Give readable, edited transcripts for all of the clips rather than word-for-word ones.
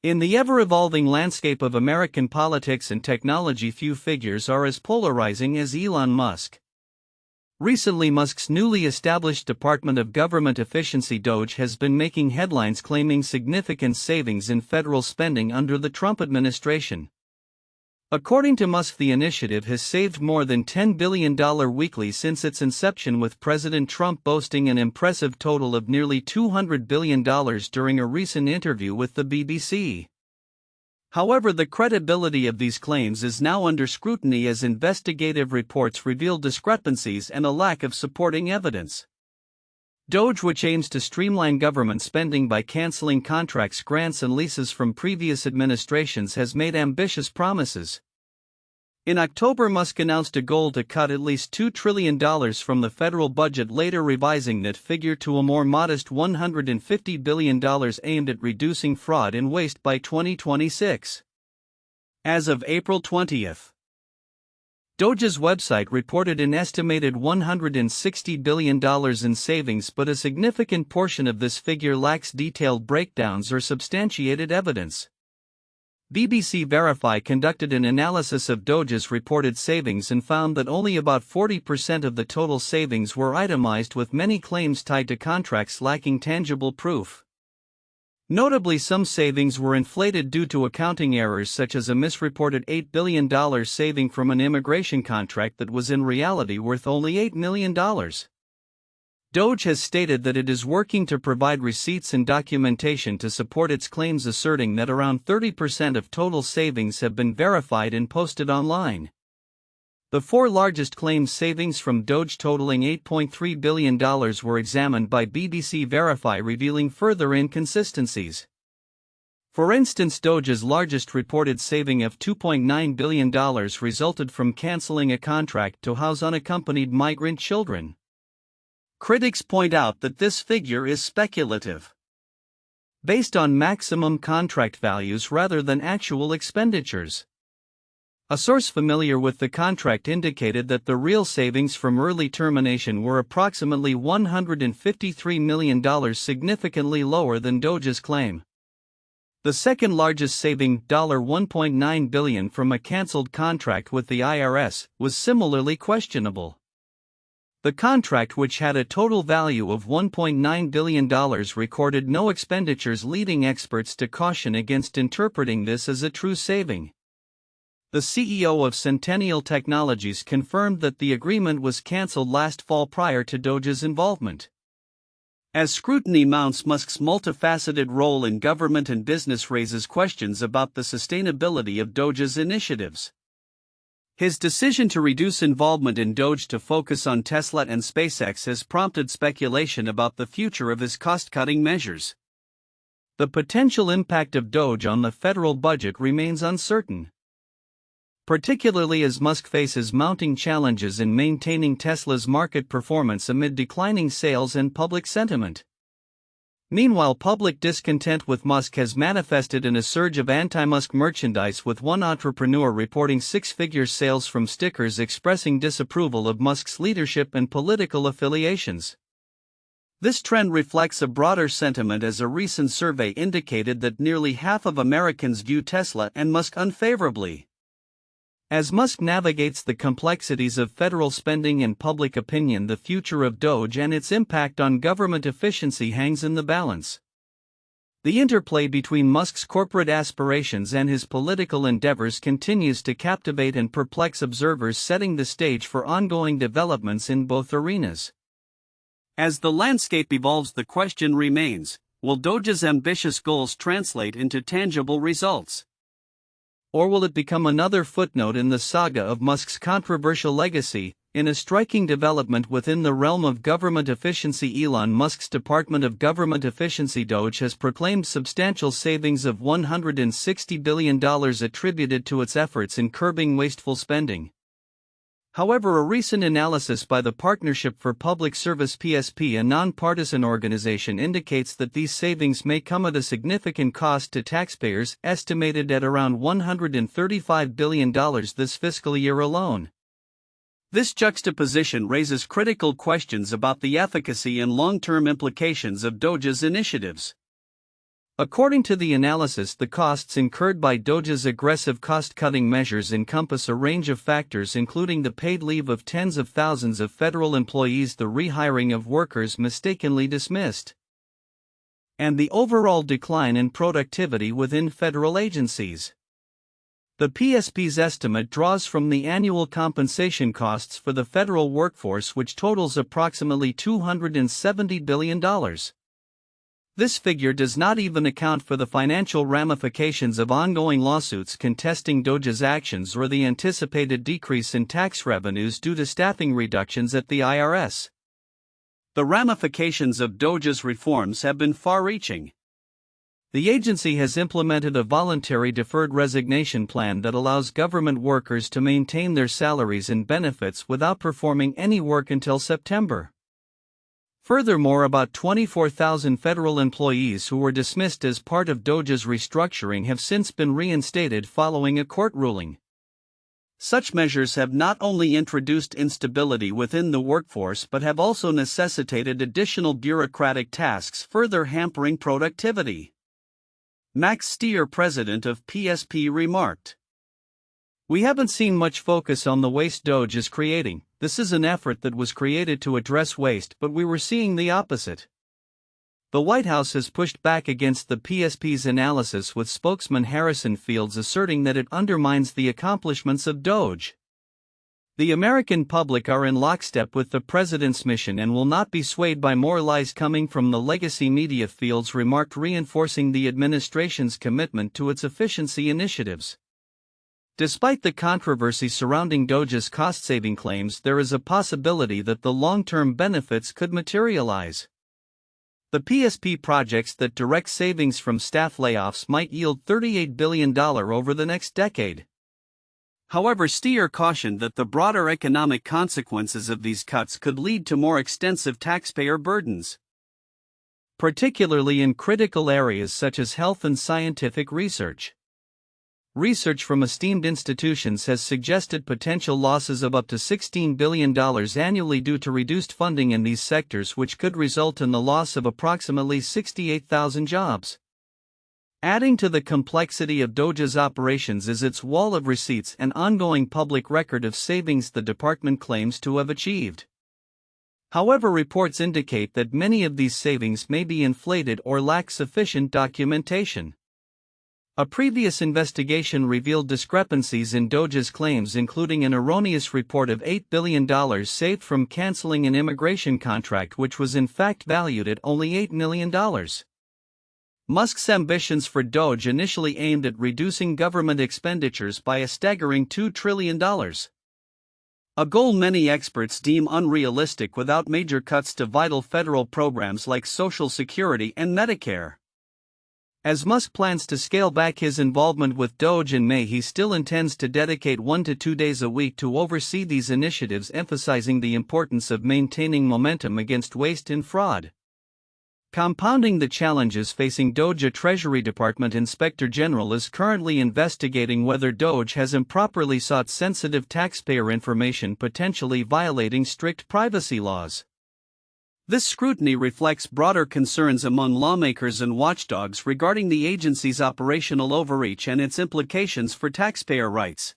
In the ever-evolving landscape of American politics and technology, few figures are as polarizing as Elon Musk. Recently, Musk's newly established Department of Government Efficiency Doge has been making headlines claiming significant savings in federal spending under the Trump administration. According to Musk, the initiative has saved more than $10 billion weekly since its inception, with President Trump boasting an impressive total of nearly $200 billion during a recent interview with the BBC. However, the credibility of these claims is now under scrutiny as investigative reports reveal discrepancies and a lack of supporting evidence. Doge, which aims to streamline government spending by canceling contracts, grants, and leases from previous administrations, has made ambitious promises. In October, Musk announced a goal to cut at least $2 trillion from the federal budget, later revising that figure to a more modest $150 billion aimed at reducing fraud and waste by 2026. As of April 20th, Doge's website reported an estimated $160 billion in savings, but a significant portion of this figure lacks detailed breakdowns or substantiated evidence. BBC Verify conducted an analysis of Doge's reported savings and found that only about 40% of the total savings were itemized, with many claims tied to contracts lacking tangible proof. Notably, some savings were inflated due to accounting errors, such as a misreported $8 billion saving from an immigration contract that was in reality worth only $8 million. Doge has stated that it is working to provide receipts and documentation to support its claims, asserting that around 30% of total savings have been verified and posted online. The four largest claimed savings from Doge, totaling $8.3 billion, were examined by BBC Verify, revealing further inconsistencies. For instance, Doge's largest reported saving of $2.9 billion resulted from canceling a contract to house unaccompanied migrant children. Critics point out that this figure is speculative, based on maximum contract values rather than actual expenditures. A source familiar with the contract indicated that the real savings from early termination were approximately $153 million, significantly lower than Doge's claim. The second largest saving, $1.9 billion, from a cancelled contract with the IRS, was similarly questionable. The contract, which had a total value of $1.9 billion, recorded no expenditures, leading experts to caution against interpreting this as a true saving. The CEO of Centennial Technologies confirmed that the agreement was cancelled last fall prior to Doge's involvement. As scrutiny mounts, Musk's multifaceted role in government and business raises questions about the sustainability of Doge's initiatives. His decision to reduce involvement in Doge to focus on Tesla and SpaceX has prompted speculation about the future of his cost-cutting measures. The potential impact of Doge on the federal budget remains uncertain, particularly as Musk faces mounting challenges in maintaining Tesla's market performance amid declining sales and public sentiment. Meanwhile, public discontent with Musk has manifested in a surge of anti-Musk merchandise, with one entrepreneur reporting six-figure sales from stickers expressing disapproval of Musk's leadership and political affiliations. This trend reflects a broader sentiment, as a recent survey indicated that nearly half of Americans view Tesla and Musk unfavorably. As Musk navigates the complexities of federal spending and public opinion, the future of Doge and its impact on government efficiency hangs in the balance. The interplay between Musk's corporate aspirations and his political endeavors continues to captivate and perplex observers, setting the stage for ongoing developments in both arenas. As the landscape evolves, the question remains: will Doge's ambitious goals translate into tangible results? Or will it become another footnote in the saga of Musk's controversial legacy? In a striking development within the realm of government efficiency, Elon Musk's Department of Government Efficiency Doge has proclaimed substantial savings of $160 billion attributed to its efforts in curbing wasteful spending. However, a recent analysis by the Partnership for Public Service (PSP), a nonpartisan organization, indicates that these savings may come at a significant cost to taxpayers, estimated at around $135 billion this fiscal year alone. This juxtaposition raises critical questions about the efficacy and long-term implications of Doge's initiatives. According to the analysis, the costs incurred by Doge's aggressive cost-cutting measures encompass a range of factors including the paid leave of tens of thousands of federal employees, the rehiring of workers mistakenly dismissed, and the overall decline in productivity within federal agencies. The PSP's estimate draws from the annual compensation costs for the federal workforce, which totals approximately $270 billion. This figure does not even account for the financial ramifications of ongoing lawsuits contesting Doge's actions or the anticipated decrease in tax revenues due to staffing reductions at the IRS. The ramifications of Doge's reforms have been far-reaching. The agency has implemented a voluntary deferred resignation plan that allows government workers to maintain their salaries and benefits without performing any work until September. Furthermore, about 24,000 federal employees who were dismissed as part of Doge's restructuring have since been reinstated following a court ruling. Such measures have not only introduced instability within the workforce but have also necessitated additional bureaucratic tasks, further hampering productivity. Max Stier, president of PSP, remarked, "We haven't seen much focus on the waste Doge is creating. This is an effort that was created to address waste, but we were seeing the opposite." The White House has pushed back against the PSP's analysis, with spokesman Harrison Fields asserting that it undermines the accomplishments of Doge. The American public are in lockstep with the president's mission and will not be swayed by more lies coming from the legacy media, Fields remarked, reinforcing the administration's commitment to its efficiency initiatives. Despite the controversy surrounding Doge's cost-saving claims, there is a possibility that the long-term benefits could materialize. The PSP projects that direct savings from staff layoffs might yield $38 billion over the next decade. However, Stier cautioned that the broader economic consequences of these cuts could lead to more extensive taxpayer burdens, particularly in critical areas such as health and scientific research. Research from esteemed institutions has suggested potential losses of up to $16 billion annually due to reduced funding in these sectors, which could result in the loss of approximately 68,000 jobs. Adding to the complexity of Doge's operations is its wall of receipts and ongoing public record of savings the department claims to have achieved. However, reports indicate that many of these savings may be inflated or lack sufficient documentation. A previous investigation revealed discrepancies in Doge's claims, including an erroneous report of $8 billion saved from canceling an immigration contract which was in fact valued at only $8 million. Musk's ambitions for Doge initially aimed at reducing government expenditures by a staggering $2 trillion. A goal many experts deem unrealistic without major cuts to vital federal programs like Social Security and Medicare. As Musk plans to scale back his involvement with Doge in May, he still intends to dedicate 1 to 2 days a week to oversee these initiatives, emphasizing the importance of maintaining momentum against waste and fraud. Compounding the challenges facing Doge, a Treasury Department Inspector General is currently investigating whether Doge has improperly sought sensitive taxpayer information, potentially violating strict privacy laws. This scrutiny reflects broader concerns among lawmakers and watchdogs regarding the agency's operational overreach and its implications for taxpayer rights.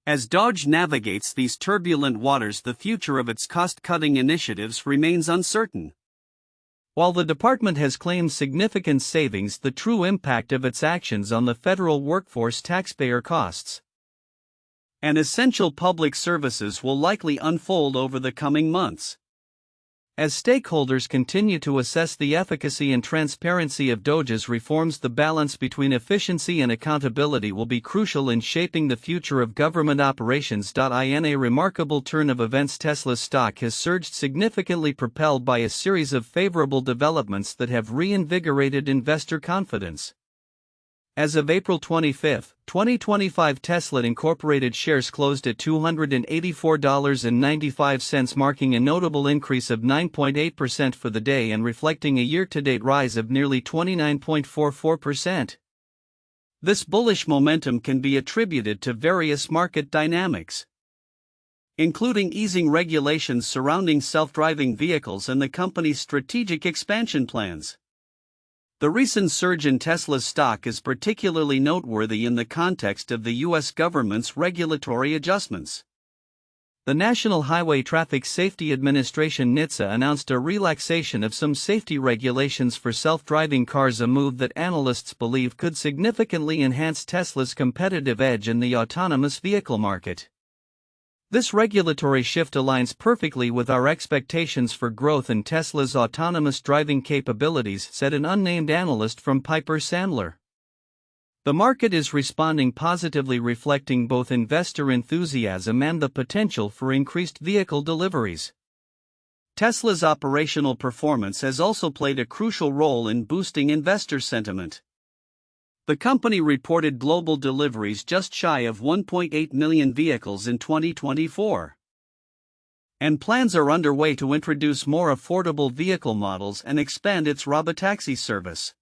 As Doge navigates these turbulent waters, the future of its cost-cutting initiatives remains uncertain. While the department has claimed significant savings, the true impact of its actions on the federal workforce, taxpayer costs, and essential public services will likely unfold over the coming months. As stakeholders continue to assess the efficacy and transparency of Doge's reforms, the balance between efficiency and accountability will be crucial in shaping the future of government operations. In a remarkable turn of events, Tesla's stock has surged significantly, propelled by a series of favorable developments that have reinvigorated investor confidence. As of April 25, 2025, Tesla Incorporated shares closed at $284.95, marking a notable increase of 9.8% for the day and reflecting a year-to-date rise of nearly 29.44%. This bullish momentum can be attributed to various market dynamics, including easing regulations surrounding self-driving vehicles and the company's strategic expansion plans. The recent surge in Tesla's stock is particularly noteworthy in the context of the U.S. government's regulatory adjustments. The National Highway Traffic Safety Administration (NHTSA) announced a relaxation of some safety regulations for self-driving cars, a move that analysts believe could significantly enhance Tesla's competitive edge in the autonomous vehicle market. This regulatory shift aligns perfectly with our expectations for growth in Tesla's autonomous driving capabilities, said an unnamed analyst from Piper Sandler. The market is responding positively, reflecting both investor enthusiasm and the potential for increased vehicle deliveries. Tesla's operational performance has also played a crucial role in boosting investor sentiment. The company reported global deliveries just shy of 1.8 million vehicles in 2024. And plans are underway to introduce more affordable vehicle models and expand its robotaxi service.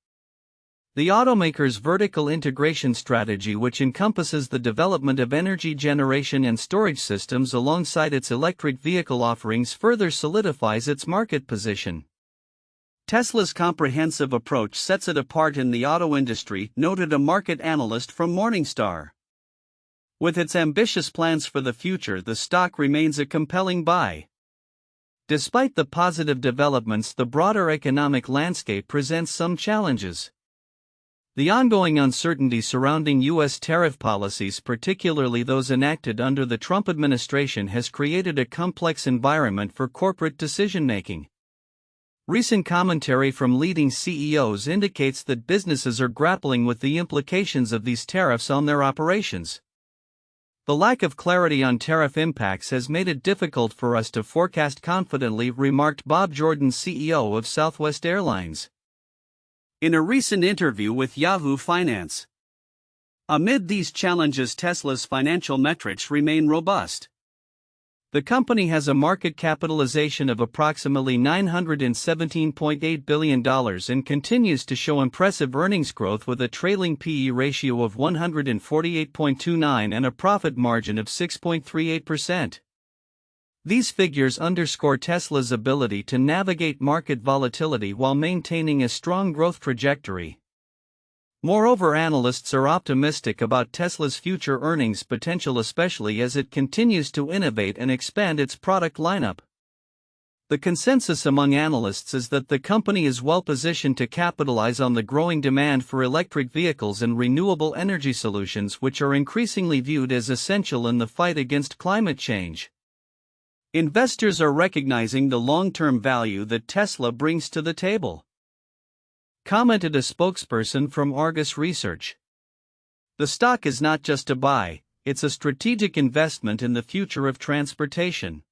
The automaker's vertical integration strategy, which encompasses the development of energy generation and storage systems alongside its electric vehicle offerings, further solidifies its market position. Tesla's comprehensive approach sets it apart in the auto industry, noted a market analyst from Morningstar. With its ambitious plans for the future, the stock remains a compelling buy. Despite the positive developments, the broader economic landscape presents some challenges. The ongoing uncertainty surrounding U.S. tariff policies, particularly those enacted under the Trump administration, has created a complex environment for corporate decision-making. Recent commentary from leading CEOs indicates that businesses are grappling with the implications of these tariffs on their operations. The lack of clarity on tariff impacts has made it difficult for us to forecast confidently, remarked Bob Jordan, CEO of Southwest Airlines, in a recent interview with Yahoo Finance. Amid these challenges, Tesla's financial metrics remain robust. The company has a market capitalization of approximately $917.8 billion and continues to show impressive earnings growth, with a trailing P/E ratio of 148.29 and a profit margin of 6.38%. These figures underscore Tesla's ability to navigate market volatility while maintaining a strong growth trajectory. Moreover, analysts are optimistic about Tesla's future earnings potential, especially as it continues to innovate and expand its product lineup. The consensus among analysts is that the company is well positioned to capitalize on the growing demand for electric vehicles and renewable energy solutions, which are increasingly viewed as essential in the fight against climate change. Investors are recognizing the long-term value that Tesla brings to the table, commented a spokesperson from Argus Research. The stock is not just a buy, it's a strategic investment in the future of transportation.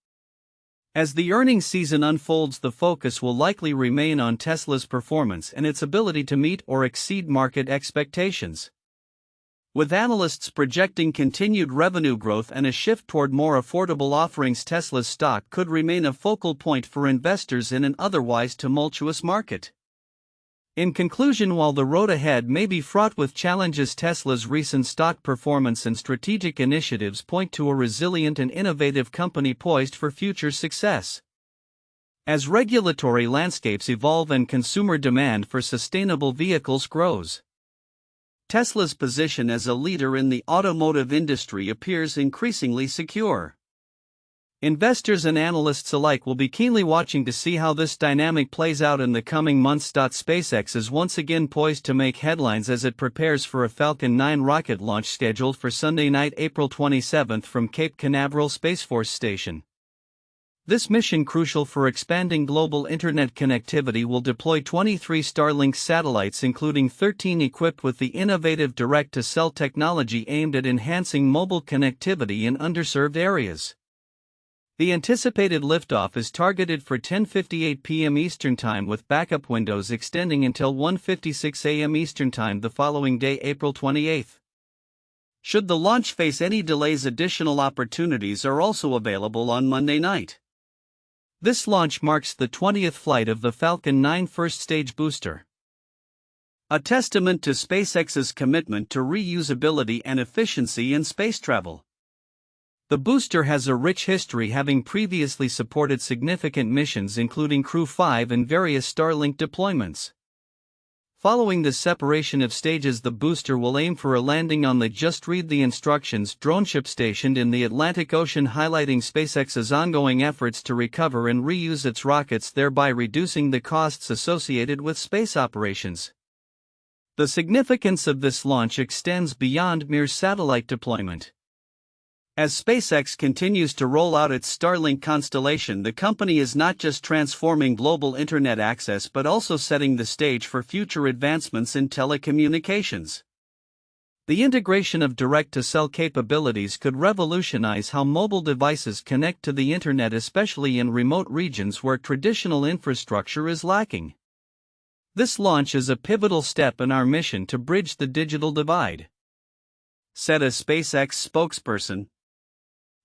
As the earnings season unfolds, the focus will likely remain on Tesla's performance and its ability to meet or exceed market expectations. With analysts projecting continued revenue growth and a shift toward more affordable offerings, Tesla's stock could remain a focal point for investors in an otherwise tumultuous market. In conclusion, while the road ahead may be fraught with challenges, Tesla's recent stock performance and strategic initiatives point to a resilient and innovative company poised for future success. As regulatory landscapes evolve and consumer demand for sustainable vehicles grows, Tesla's position as a leader in the automotive industry appears increasingly secure. Investors and analysts alike will be keenly watching to see how this dynamic plays out in the coming months. SpaceX is once again poised to make headlines as it prepares for a Falcon 9 rocket launch scheduled for Sunday night, April 27 from Cape Canaveral Space Force Station. This mission, crucial for expanding global internet connectivity, will deploy 23 Starlink satellites, including 13 equipped with the innovative direct-to-cell technology aimed at enhancing mobile connectivity in underserved areas. The anticipated liftoff is targeted for 10:58 p.m. Eastern Time, with backup windows extending until 1:56 a.m. Eastern Time the following day, April 28. Should the launch face any delays, additional opportunities are also available on Monday night. This launch marks the 20th flight of the Falcon 9 first-stage booster, a testament to SpaceX's commitment to reusability and efficiency in space travel. The booster has a rich history, having previously supported significant missions including Crew 5 and various Starlink deployments. Following the separation of stages, the booster will aim for a landing on the Just Read the Instructions drone ship stationed in the Atlantic Ocean, highlighting SpaceX's ongoing efforts to recover and reuse its rockets, thereby reducing the costs associated with space operations. The significance of this launch extends beyond mere satellite deployment. As SpaceX continues to roll out its Starlink constellation, the company is not just transforming global internet access but also setting the stage for future advancements in telecommunications. The integration of direct-to-cell capabilities could revolutionize how mobile devices connect to the internet, especially in remote regions where traditional infrastructure is lacking. This launch is a pivotal step in our mission to bridge the digital divide, said a SpaceX spokesperson.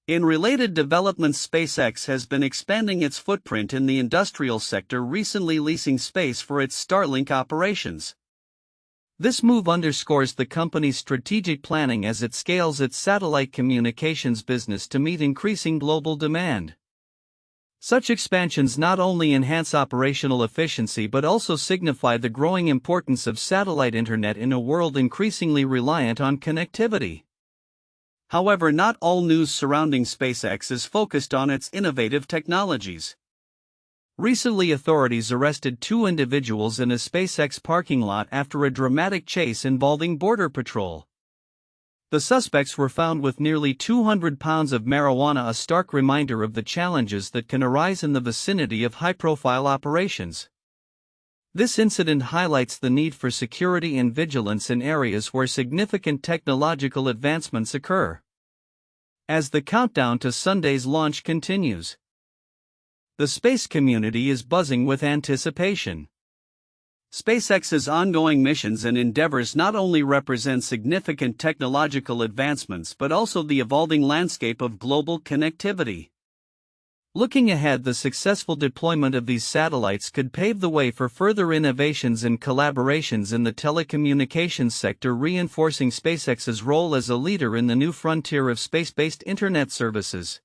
In related developments, SpaceX has been expanding its footprint in the industrial sector, recently leasing space for its Starlink operations. This move underscores the company's strategic planning as it scales its satellite communications business to meet increasing global demand. Such expansions not only enhance operational efficiency but also signify the growing importance of satellite internet in a world increasingly reliant on connectivity. However, not all news surrounding SpaceX is focused on its innovative technologies. Recently, authorities arrested 2 individuals in a SpaceX parking lot after a dramatic chase involving Border Patrol. The suspects were found with nearly 200 pounds of marijuana, a stark reminder of the challenges that can arise in the vicinity of high-profile operations. This incident highlights the need for security and vigilance in areas where significant technological advancements occur. As the countdown to Sunday's launch continues, the space community is buzzing with anticipation. SpaceX's ongoing missions and endeavors not only represent significant technological advancements but also the evolving landscape of global connectivity. Looking ahead, the successful deployment of these satellites could pave the way for further innovations and collaborations in the telecommunications sector, reinforcing SpaceX's role as a leader in the new frontier of space-based internet services.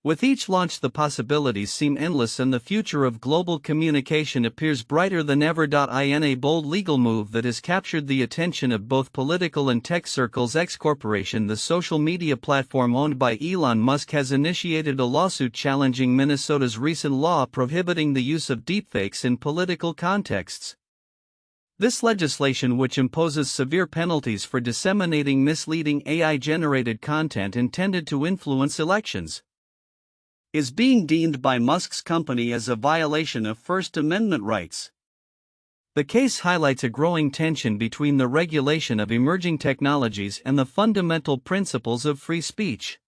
With each launch, the possibilities seem endless and the future of global communication appears brighter than ever. In a bold legal move that has captured the attention of both political and tech circles, X Corporation, the social media platform owned by Elon Musk, has initiated a lawsuit challenging Minnesota's recent law prohibiting the use of deepfakes in political contexts. This legislation, which imposes severe penalties for disseminating misleading AI-generated content intended to influence elections, is being deemed by Musk's company as a violation of First Amendment rights. The case highlights a growing tension between the regulation of emerging technologies and the fundamental principles of free speech.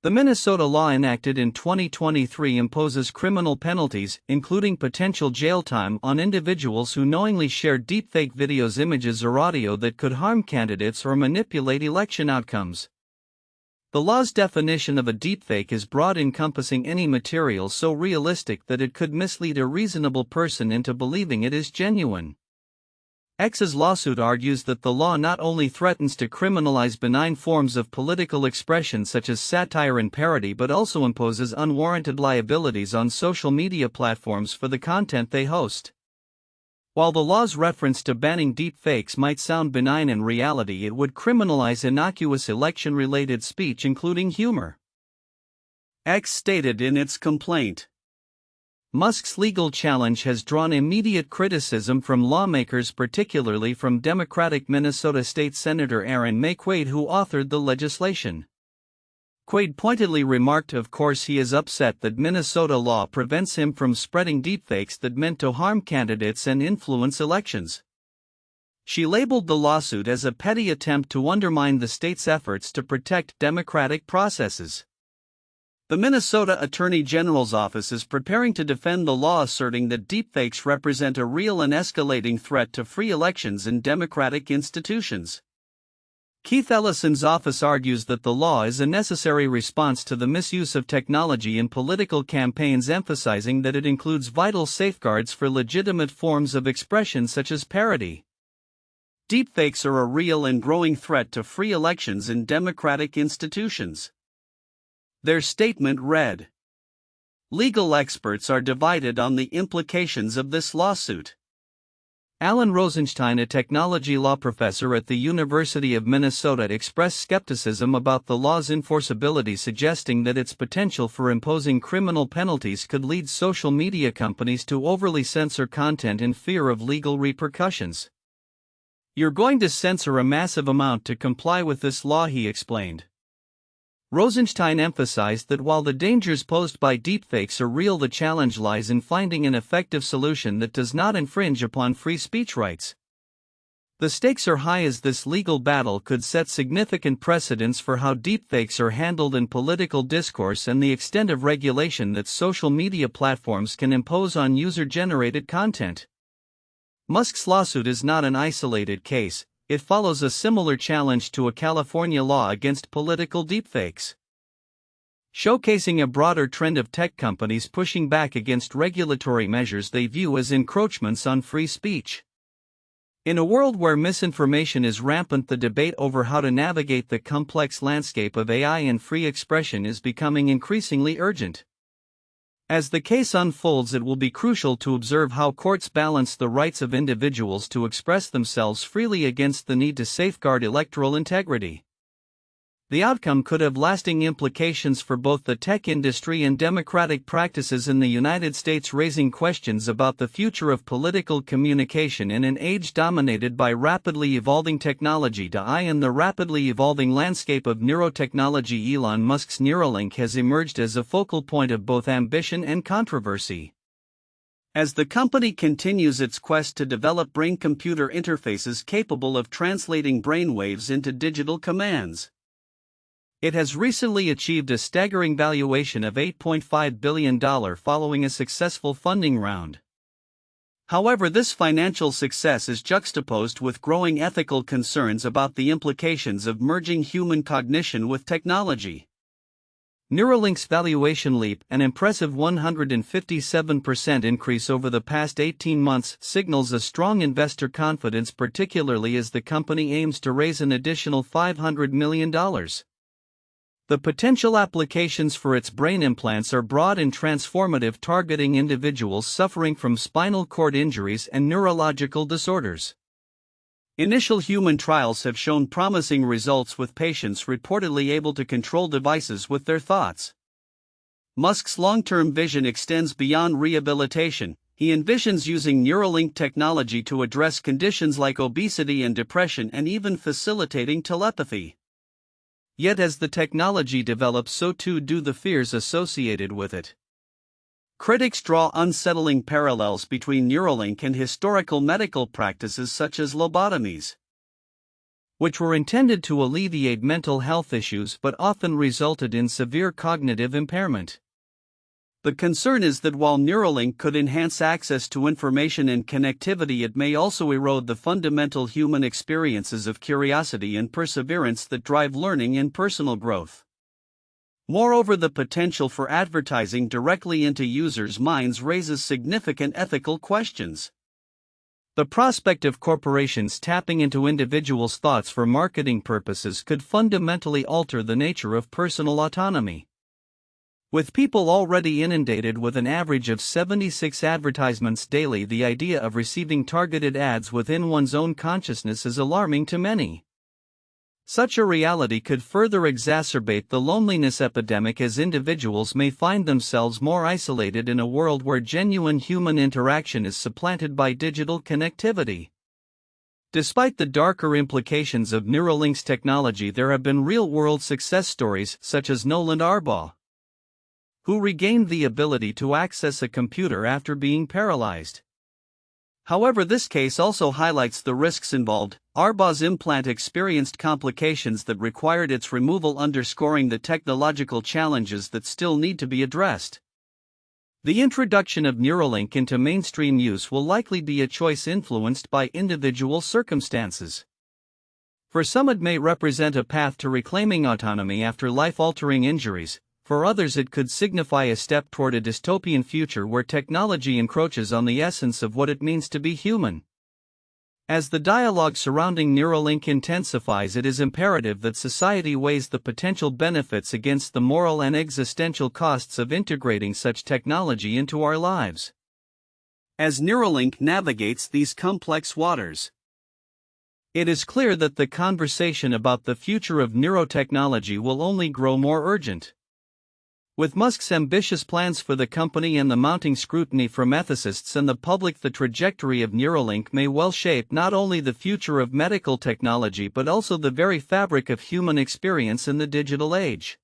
The Minnesota law enacted in 2023 imposes criminal penalties, including potential jail time, on individuals who knowingly share deepfake videos, images, or audio that could harm candidates or manipulate election outcomes. The law's definition of a deepfake is broad, encompassing any material so realistic that it could mislead a reasonable person into believing it is genuine. X's lawsuit argues that the law not only threatens to criminalize benign forms of political expression such as satire and parody but also imposes unwarranted liabilities on social media platforms for the content they host. While the law's reference to banning deepfakes might sound benign, in reality it would criminalize innocuous election-related speech, including humor. X stated in its complaint. Musk's legal challenge has drawn immediate criticism from lawmakers, particularly from Democratic Minnesota State Senator Aaron May Quaid, who authored the legislation. Quaid pointedly remarked, "Of course he is upset that Minnesota law prevents him from spreading deepfakes that meant to harm candidates and influence elections." She labeled the lawsuit as a petty attempt to undermine the state's efforts to protect democratic processes. The Minnesota Attorney General's office is preparing to defend the law, asserting that deepfakes represent a real and escalating threat to free elections and democratic institutions. Keith Ellison's office argues that the law is a necessary response to the misuse of technology in political campaigns, emphasizing that it includes vital safeguards for legitimate forms of expression such as parody. Deepfakes are a real and growing threat to free elections and democratic institutions. Their statement read, "Legal experts are divided on the implications of this lawsuit. Alan Rosenstein, a technology law professor at the University of Minnesota, expressed skepticism about the law's enforceability, suggesting that its potential for imposing criminal penalties could lead social media companies to overly censor content in fear of legal repercussions. "You're going to censor a massive amount to comply with this law," he explained. Rosenstein emphasized that while the dangers posed by deepfakes are real, the challenge lies in finding an effective solution that does not infringe upon free speech rights. The stakes are high, as this legal battle could set significant precedents for how deepfakes are handled in political discourse and the extent of regulation that social media platforms can impose on user-generated content. Musk's lawsuit is not an isolated case. It follows a similar challenge to a California law against political deepfakes, showcasing a broader trend of tech companies pushing back against regulatory measures they view as encroachments on free speech. In a world where misinformation is rampant, the debate over how to navigate the complex landscape of AI and free expression is becoming increasingly urgent. As the case unfolds, it will be crucial to observe how courts balance the rights of individuals to express themselves freely against the need to safeguard electoral integrity. The outcome could have lasting implications for both the tech industry and democratic practices in the United States, raising questions about the future of political communication in an age dominated by rapidly evolving technology. In the rapidly evolving landscape of neurotechnology, Elon Musk's Neuralink has emerged as a focal point of both ambition and controversy. As the company continues its quest to develop brain-computer interfaces capable of translating brainwaves into digital commands, it has recently achieved a staggering valuation of $8.5 billion following a successful funding round. However, this financial success is juxtaposed with growing ethical concerns about the implications of merging human cognition with technology. Neuralink's valuation leap, an impressive 157% increase over the past 18 months, signals a strong investor confidence, particularly as the company aims to raise an additional $500 million. The potential applications for its brain implants are broad and transformative, targeting individuals suffering from spinal cord injuries and neurological disorders. Initial human trials have shown promising results, with patients reportedly able to control devices with their thoughts. Musk's long-term vision extends beyond rehabilitation. He envisions using Neuralink technology to address conditions like obesity and depression, and even facilitating telepathy. Yet as the technology develops, so too do the fears associated with it. Critics draw unsettling parallels between Neuralink and historical medical practices such as lobotomies, which were intended to alleviate mental health issues but often resulted in severe cognitive impairment. The concern is that while Neuralink could enhance access to information and connectivity, it may also erode the fundamental human experiences of curiosity and perseverance that drive learning and personal growth. Moreover, the potential for advertising directly into users' minds raises significant ethical questions. The prospect of corporations tapping into individuals' thoughts for marketing purposes could fundamentally alter the nature of personal autonomy. With people already inundated with an average of 76 advertisements daily, the idea of receiving targeted ads within one's own consciousness is alarming to many. Such a reality could further exacerbate the loneliness epidemic, as individuals may find themselves more isolated in a world where genuine human interaction is supplanted by digital connectivity. Despite the darker implications of Neuralink's technology, there have been real-world success stories, such as Nolan Arbaugh, who regained the ability to access a computer after being paralyzed. However, this case also highlights the risks involved. Arbaugh's implant experienced complications that required its removal, underscoring the technological challenges that still need to be addressed. The introduction of Neuralink into mainstream use will likely be a choice influenced by individual circumstances. For some, it may represent a path to reclaiming autonomy after life-altering injuries. For others, it could signify a step toward a dystopian future where technology encroaches on the essence of what it means to be human. As the dialogue surrounding Neuralink intensifies, it is imperative that society weighs the potential benefits against the moral and existential costs of integrating such technology into our lives. as Neuralink navigates these complex waters. It is clear that the conversation about the future of neurotechnology will only grow more urgent. With Musk's ambitious plans for the company and the mounting scrutiny from ethicists and the public, the trajectory of Neuralink may well shape not only the future of medical technology but also the very fabric of human experience in the digital age.